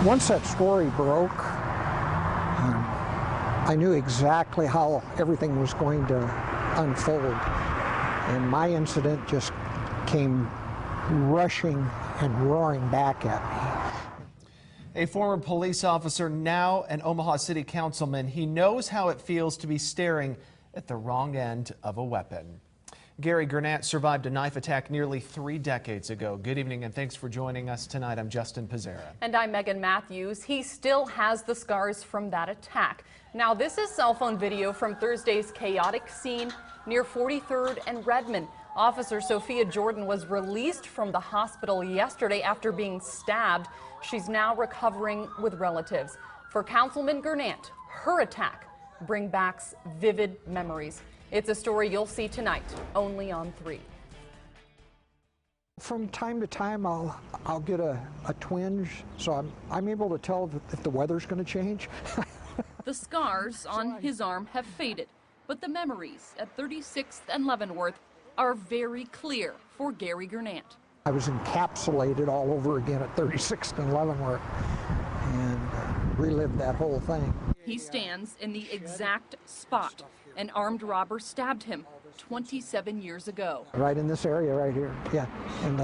Once that story broke, I knew exactly how everything was going to unfold. And my incident just came rushing and roaring back at me. A former police officer, now an Omaha City Councilman, he knows how it feels to be staring at the wrong end of a weapon. Gary Gurnett survived a knife attack nearly 3 decades ago. Good evening and thanks for joining us tonight. I'm Justin Pizzera. And I'm Megan Matthews. He still has the scars from that attack. Now this is cell phone video from Thursday's chaotic scene near 43rd and Redmond. Officer Sophia Jordan was released from the hospital yesterday after being stabbed. She's now recovering with relatives. For Councilman Gurnett, her attack brings back vivid memories. It's a story you'll see tonight, only on 3. From time to time, I'll get a twinge, so I'm able to tell if the weather's going to change. The scars on his arm have faded, but the memories at 36th and Leavenworth are very clear for Gary Gurnett. I was encapsulated all over again at 36th and Leavenworth and relived that whole thing. He stands in the exact spot an armed robber stabbed him 27 years ago. Right in this area right here, yeah, and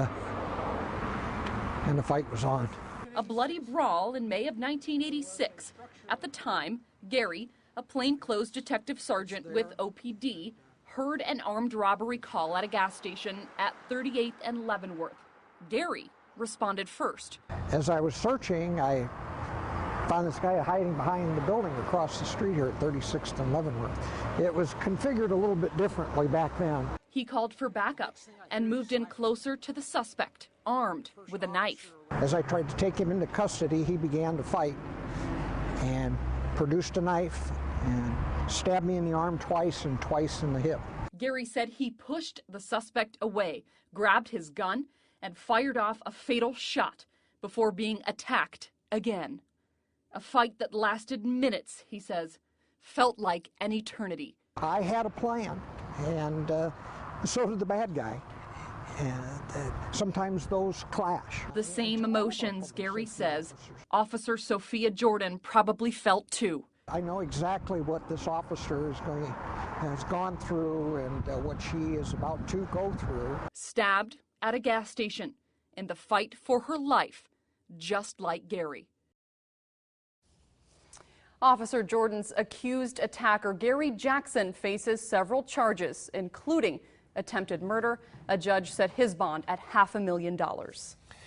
the fight was on. A bloody brawl in May of 1986. At the time, Gary, a plainclothes detective sergeant with OPD, heard an armed robbery call at a gas station at 38th and Leavenworth. Gary responded first. As I was searching, I found this guy hiding behind the building across the street here at 36th and Leavenworth. It was configured a little bit differently back then. He called for backup and moved in closer to the suspect, armed with a knife. As I tried to take him into custody, he began to fight and produced a knife and stabbed me in the arm twice and twice in the hip. Gary said he pushed the suspect away, grabbed his gun, and fired off a fatal shot before being attacked again. A fight that lasted minutes, he says, felt like an eternity. I had a plan, and so did the bad guy. And sometimes those clash. The same emotions, Gary says, Officer Sophia Jordan probably felt too. I know exactly what this officer has gone through and what she is about to go through. Stabbed at a gas station in the fight for her life, just like Gary. Officer Jordan's accused attacker, Gary Jackson, faces several charges, including attempted murder. A judge set his bond at $500,000.